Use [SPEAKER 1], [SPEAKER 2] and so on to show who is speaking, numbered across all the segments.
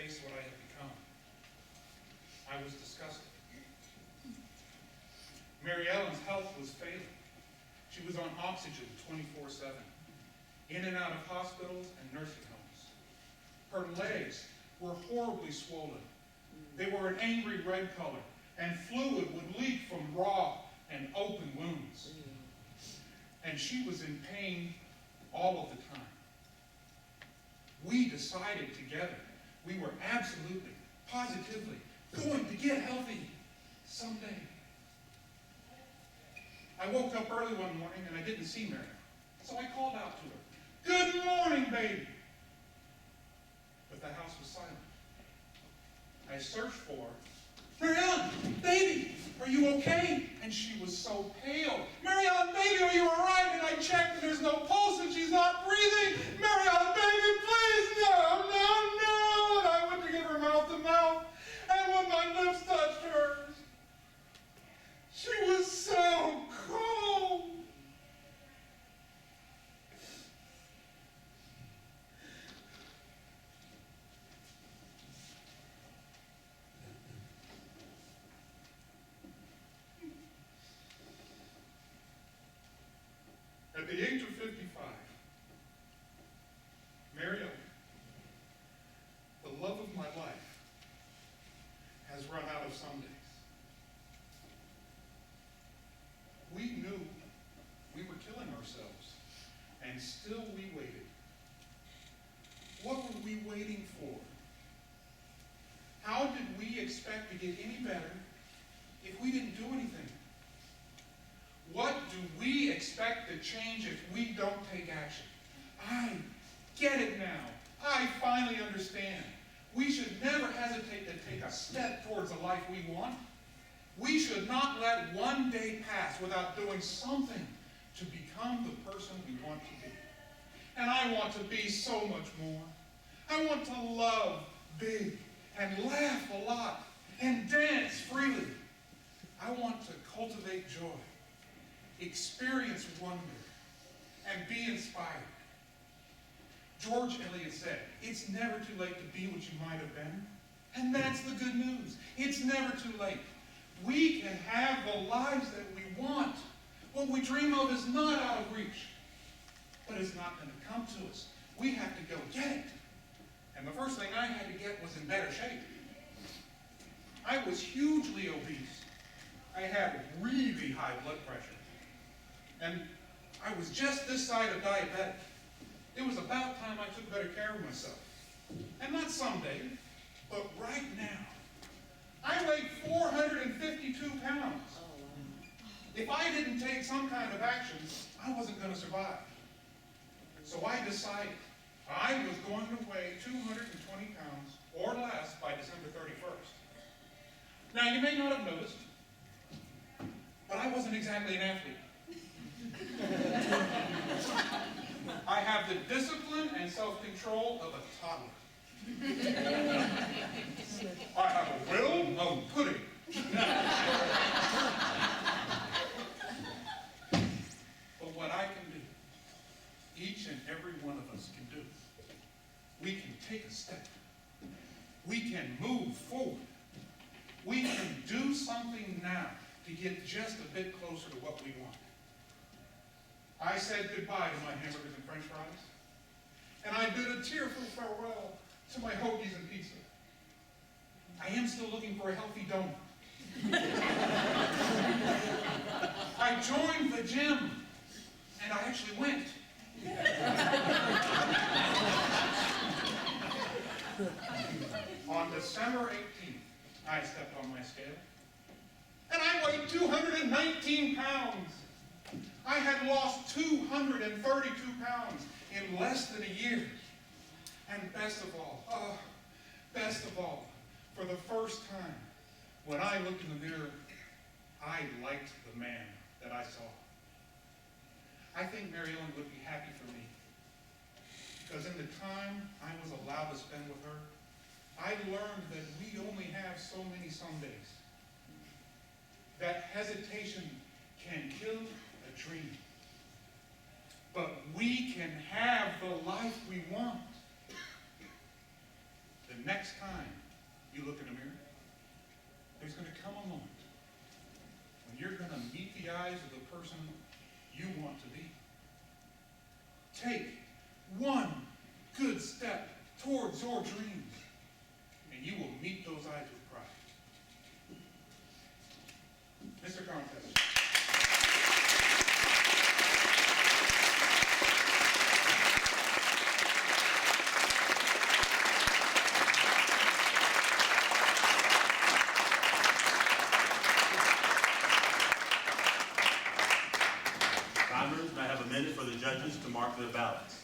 [SPEAKER 1] face what I had become. I was disgusted. Mary Ellen's health was failing. She was on oxygen 24/7, in and out of hospitals and nursing homes. Her legs were horribly swollen. They were an angry red color, and fluid would leak from raw and open wounds. And she was in pain all of the time. We decided together we were absolutely, positively going to get healthy someday. I woke up early one morning and I didn't see Mary. So I called out to her, "Good morning, baby." But the house was silent. I searched for her. "Mary Ellen, baby, are you okay?" And she was so pale. "Mary Ellen, baby, are you all right?" And I checked and there's no pulse and she's not breathing. "Mary Ellen, baby, please, no, no, no." And I went to give her mouth to mouth. And when my lips touched hers, she was so cold. At the age of 55, Mary Ellen, the love of my life, has run out of Sundays. We knew we were killing ourselves, and still we waited. What were we waiting for? How did we expect to get any better if we didn't do anything? What do we expect to change if we don't take action? I get it now. I finally understand. We should never hesitate to take a step towards the life we want. We should not let one day pass without doing something to become the person we want to be. And I want to be so much more. I want to love big and laugh a lot and dance freely. I want to cultivate joy, experience wonder, and be inspired. George Eliot said, "It's never too late to be what you might have been." And that's the good news. It's never too late. We can have the lives that we want. What we dream of is not out of reach, but it's not going to come to us. We have to go get it. And the first thing I had to get was in better shape. I was hugely obese. I had really high blood pressure. And I was just this side of diabetic. It was about time I took better care of myself. And not someday, but right now. I weighed 452 pounds. If I didn't take some kind of action, I wasn't going to survive. So I decided I was going to weigh 220 pounds or less by December 31st. Now, you may not have noticed, but I wasn't exactly an athlete. I have the discipline and self-control of a toddler. I have a will of pudding. But what I can do, each and every one of us can do. We can take a step. We can move forward. We can do something now to get just a bit closer to what we want. I said goodbye to my hamburgers and french fries, and I bid a tearful farewell to my hoagies and pizza. I am still looking for a healthy donut. I joined the gym, and I actually went. On December 18th, I stepped on my scale, and I weighed 219 pounds. I had lost 232 pounds in less than a year. And best of all, for the first time, when I looked in the mirror, I liked the man that I saw. I think Mary Ellen would be happy for me, because in the time I was allowed to spend with her, I learned that we only have so many Sundays. That hesitation can kill a dream. But we can have the life we want. The the next time you look in the mirror, there's going to come a moment when you're going to meet the eyes of the person you want to be. Take one good step towards your dreams, and you will meet those eyes with pride. Mr. Contest.
[SPEAKER 2] Congress, may I have a minute for the judges to mark their ballots?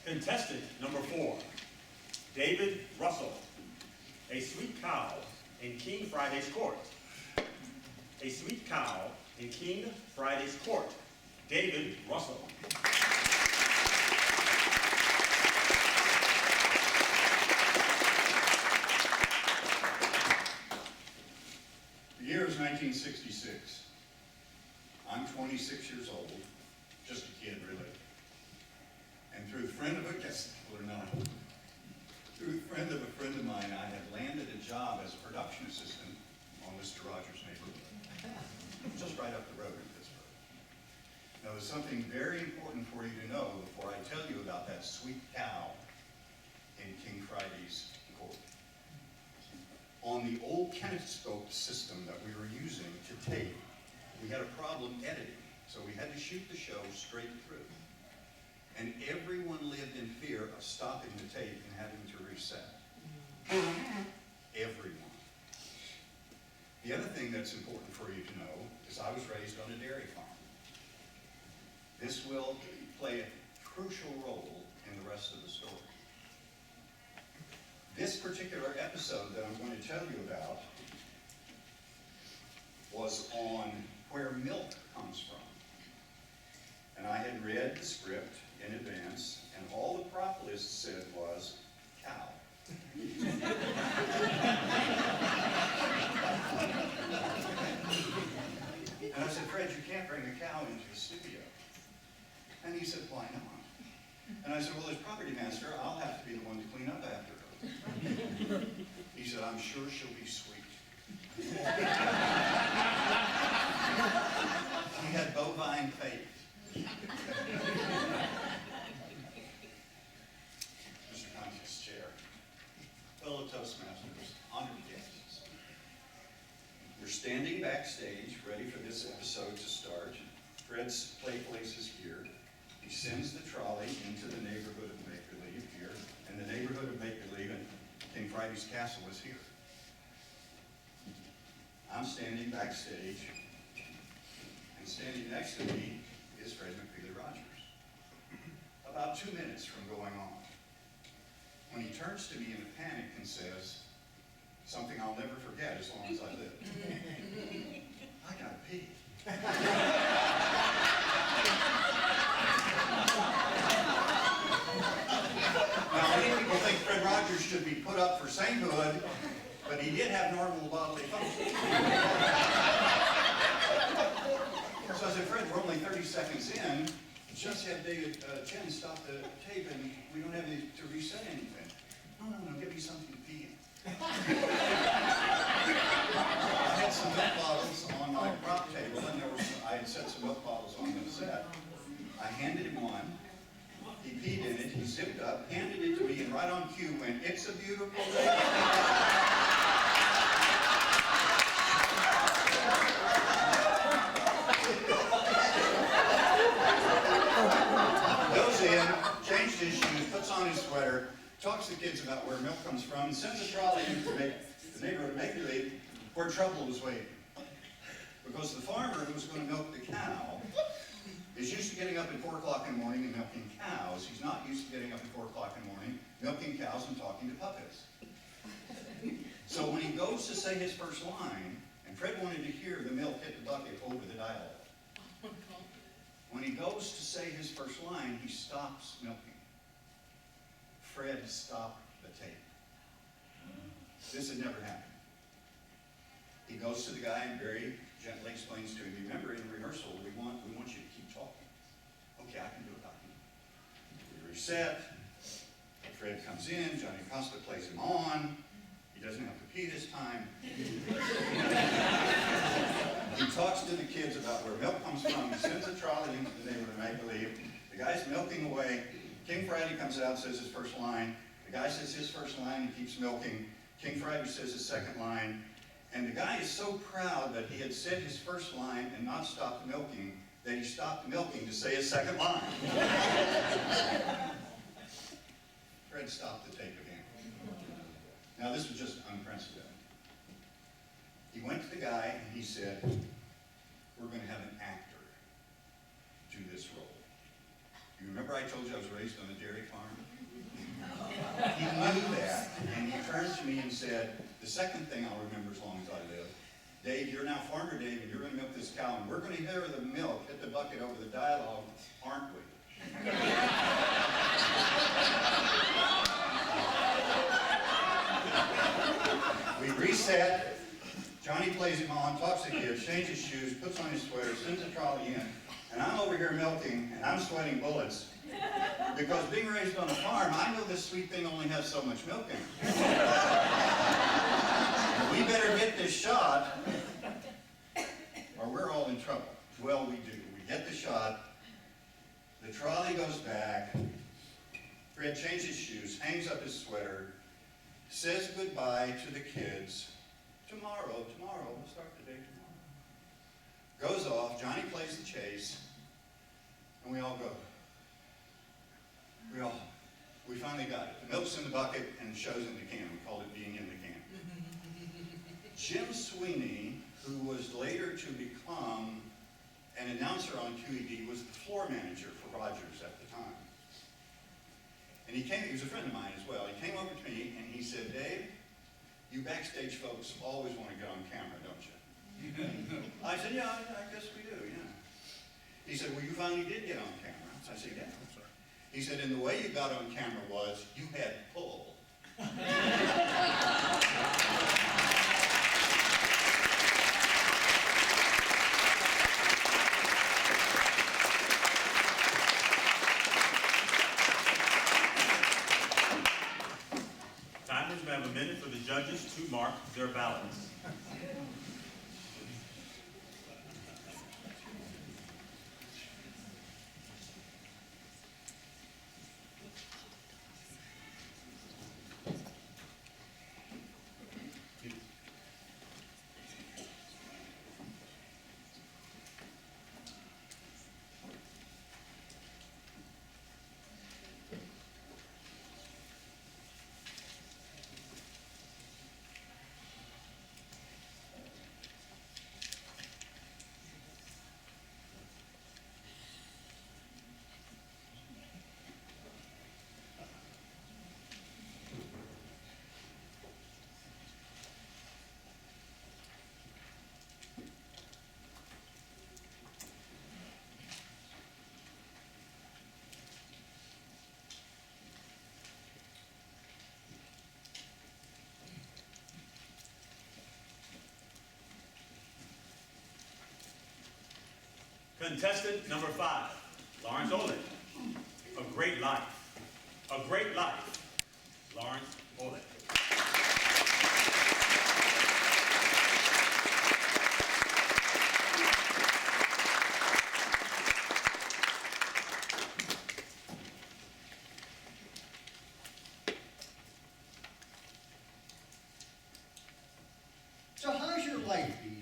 [SPEAKER 2] Contestant number 4, David Russell, a sweet cow in King Friday's court. A sweet cow in King Friday's court. David Russell.
[SPEAKER 3] The year is 1966. I'm 26 years old, just a kid really. And through the friend of a guest, or not, through the friend of mine, I had landed a job as a production assistant on Mr. Rogers' neighborhood, just right up the road in Pittsburgh. Now, there's something very important for you to know before I tell you about that sweet cow in King Friday's court. On the old kinescope system that we were using to tape, we had a problem editing, so we had to shoot the show straight through. And everyone lived in fear of stopping the tape and having to reset. Everyone. The other thing that's important for you to know is I was raised on a dairy farm. This will play a crucial role in the rest of the story. This particular episode that I'm going to tell you about was on where milk comes from. And I had read the script in advance, and all the prop list said was cow. And I said, Fred, you can't bring a cow into the studio. And he said, why not? And I said, well, as property master, I'll have to be the one to clean up after her. He said, I'm sure she'll be sweet. He had bovine faith. Mr. Contest Chair, fellow Toastmasters, honored guests. We're standing backstage, ready for this episode to start. Fred's play place is here. He sends the trolley into the neighborhood of Make-Believe here, and the neighborhood of Make-Believe in King Friday's Castle is here. I'm standing backstage, and standing next to me is Fred Rogers. About 2 minutes from going on, when he turns to me in a panic and says, something I'll never forget as long as I live. I gotta pee. Now, many people think Fred Rogers should be put up for sainthood, but he did have normal bodily function. So I said, Fred, we're only 30 seconds in. Just had David Chen stop the tape, and we don't have to reset anything. No, give me something to pee in. I had some milk bottles on my prop table, and I had set some milk bottles on the set. I handed him one. He peed in it. He zipped up, handed it to me in and right on cue when it's a beautiful day. Goes in, changes his shoes, puts on his sweater, talks to kids about where milk comes from, and sends a trolley into the neighborhood make-believe where trouble was waiting. Because the farmer who was going to milk the cow is used to getting up at 4 o'clock in the morning and milking cows. He's not used to getting up at 4 o'clock in the morning, milking cows and talking to puppets. So when he goes to say his first line, and Fred wanted to hear the milk hit the bucket over the dial. When he goes to say his first line, he stops milking. Fred stopped the tape. This had never happened. He goes to the guy and very gently explains to him, remember in rehearsal, we want you to keep talking. Okay, I can do it. We reset. Fred comes in, Johnny Costa plays him on. He doesn't have to pee this time. He talks to the kids about where milk comes from. He sends a trolley into the neighborhood of make-believe. The guy's milking away. King Friday comes out, says his first line. The guy says his first line, he keeps milking. King Friday says his second line. And the guy is so proud that he had said his first line and not stopped milking, that he stopped milking to say his second line. Fred stopped the tape again. Now this was just unprecedented. He went to the guy and he said, we're going to have an actor do this role. You remember I told you I was raised on a dairy farm? He knew that, and he turned to me and said, the second thing I'll remember as long as I live, Dave, you're now Farmer Dave, and you're going to milk this cow, and we're going to hear the milk hit the bucket over the dialogue, aren't we? We reset. Johnny plays him on, talks to kids, changes shoes, puts on his sweater, sends a trolley in, and I'm over here milking, and I'm sweating bullets. Because being raised on a farm, I know this sweet thing only has so much milk in it. We better get this shot, or we're all in trouble. Well, we do. We get the shot. The trolley goes back. Fred changes shoes, hangs up his sweater, says goodbye to the kids. Tomorrow, we'll start the day tomorrow. Goes off, Johnny plays the chase, and we all go. We finally got it. The milk's in the bucket and the show's in the can. We called it being in the can. Jim Sweeney, who was later to become an announcer on QED, was the floor manager for Rogers at the time. And he was a friend of mine as well. He came over to me and he said, Dave, you backstage folks always want to get on camera, don't you? I said, yeah, I guess we do, yeah. He said, well, you finally did get on camera. So I said, yeah. He said, and the way you got on camera was you had pull.
[SPEAKER 2] Time is we have a minute for the judges to mark their ballots. Contestant number 5, Lawrence Olin. A Great Life. A Great Life. Lawrence Olin.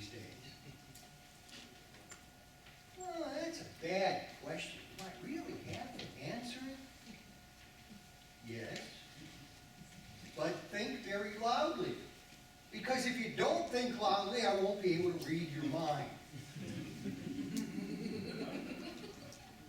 [SPEAKER 4] these days? Well, that's a bad question. Do I really have to answer it? Yes. But think very loudly. Because if you don't think loudly, I won't be able to read your mind.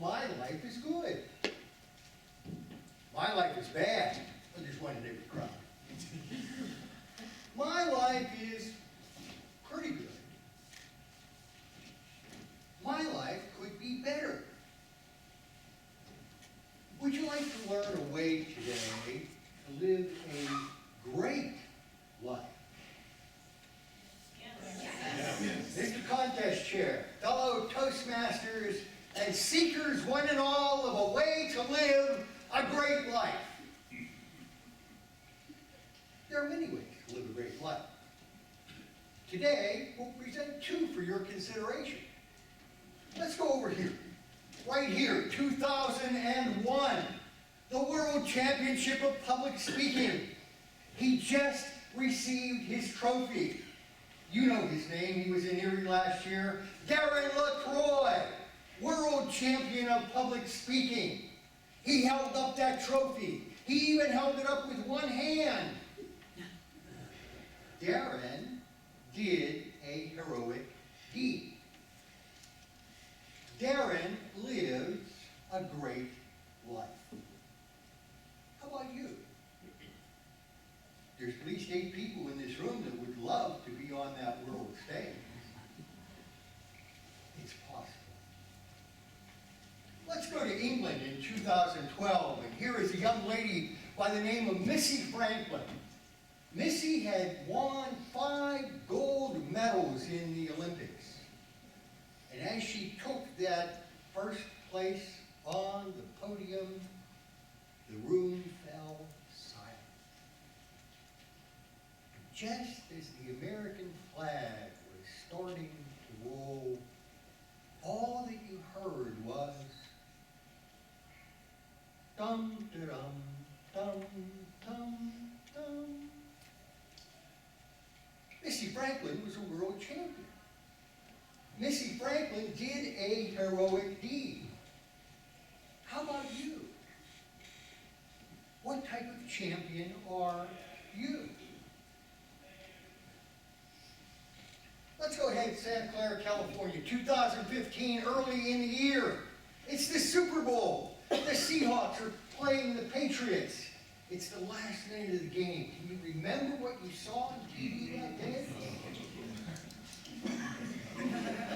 [SPEAKER 4] My life is good. My life is bad. I just wanted to cry. My life is pretty good. My life could be better. Would you like to learn a way today to live a great life? Mr. Contest Chair, fellow Toastmasters, and seekers one and all of a way to live a great life. There are many ways to live a great life. Today, we'll present two for your consideration. Let's go over here. Right here, 2001, the World Championship of Public Speaking. He just received his trophy. You know his name, he was in Erie last year. Darren LaCroix, World Champion of Public Speaking. He held up that trophy. He even held it up with one hand. Darren did a heroic deed. Darren lives a great life. How about you? There's at least 8 people in this room that would love to be on that world stage. It's possible. Let's go to England in 2012, and here is a young lady by the name of Missy Franklin. Missy had won 5 gold medals in the Olympics. And as she took that first place on the podium, the room fell silent. Just as the American flag was starting to roll, all that you heard was dum-da-dum, dum-dum, dum. Missy Franklin was a world champion. Missy Franklin did a heroic deed. How about you? What type of champion are you? Let's go ahead to Santa Clara, California, 2015, early in the year. It's the Super Bowl. The Seahawks are playing the Patriots. It's the last minute of the game. Can you remember what you saw on TV that day?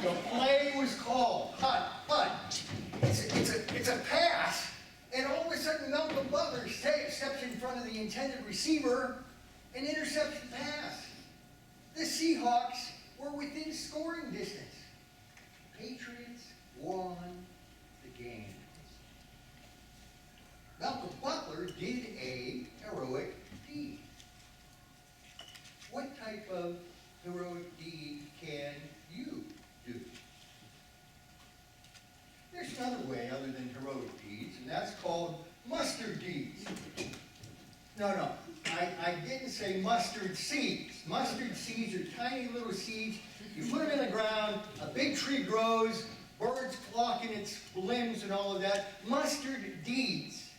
[SPEAKER 4] The play was called. But it's a pass, and all of a sudden Malcolm Butler steps in front of the intended receiver, an interception pass. The Seahawks were within scoring distance. Patriots won the game. Malcolm Butler did a heroic deed. What type of heroic deed can you do? There's another way other than heroic deeds, and that's called mustard deeds. No, I didn't say mustard seeds. Mustard seeds are tiny little seeds. You put them in the ground, a big tree grows, birds flock in its limbs and all of that. Mustard deeds.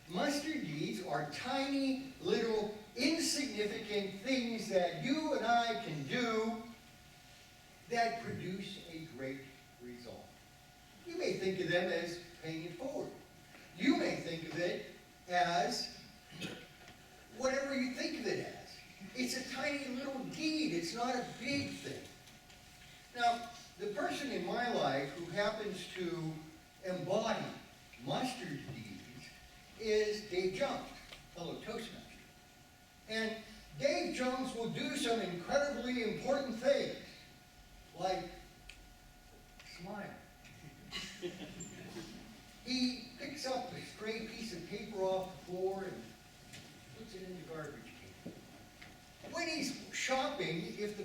[SPEAKER 4] Mustard deeds are tiny little insignificant things that you and I can do that produce a great result. You may think of them as paying it forward. You may think of it as whatever you think of it as. It's a tiny little deed. It's not a big thing. Now, the person in my life who happens to embody mustard deeds is Dave Jones, fellow Toastmaster. And Dave Jones will do some incredibly important things, like smile. He picks up a stray piece of paper off the floor and puts it in the garbage can. When he's shopping, if the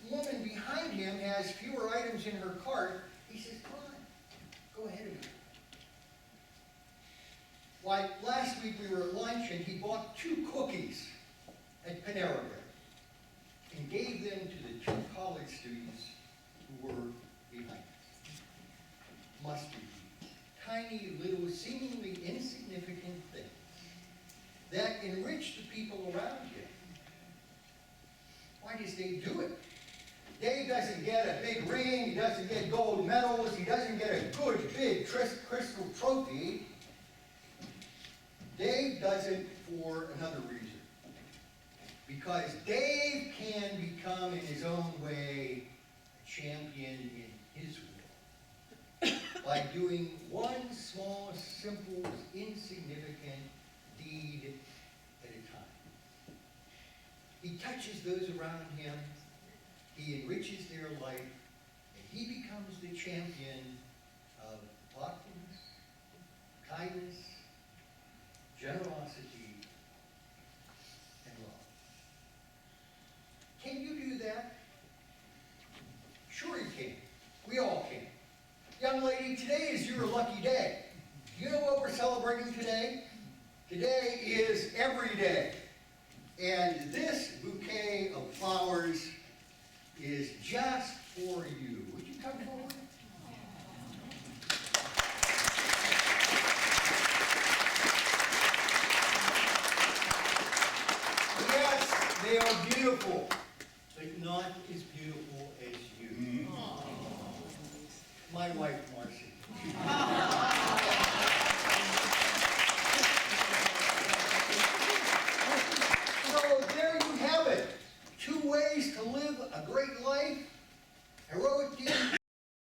[SPEAKER 4] woman behind him has fewer items in her cart, he says, "Come on, go ahead of me." Like last week we were at lunch and he bought 2 cookies at Panera Bread. and gave them to the 2 college students who were behind us. Mustard seeds, tiny little seemingly insignificant things that enrich the people around him. Why does Dave do it? Dave doesn't get a big ring, he doesn't get gold medals, he doesn't get a good big crystal trophy. Dave does it for another reason. Because Dave can become, in his own way, a champion in his world by doing one small, simple, insignificant deed at a time. He touches those around him, he enriches their life, and he becomes the champion of thoughtfulness, kindness, generosity, and love. Can you do that? Sure you can. We all can. Young lady, today is your lucky day. Do you know what we're celebrating today? Today is every day. And this bouquet of flowers is just for you. Would you come forward? Yes, they are beautiful, but not as beautiful as you. My wife, Marcy.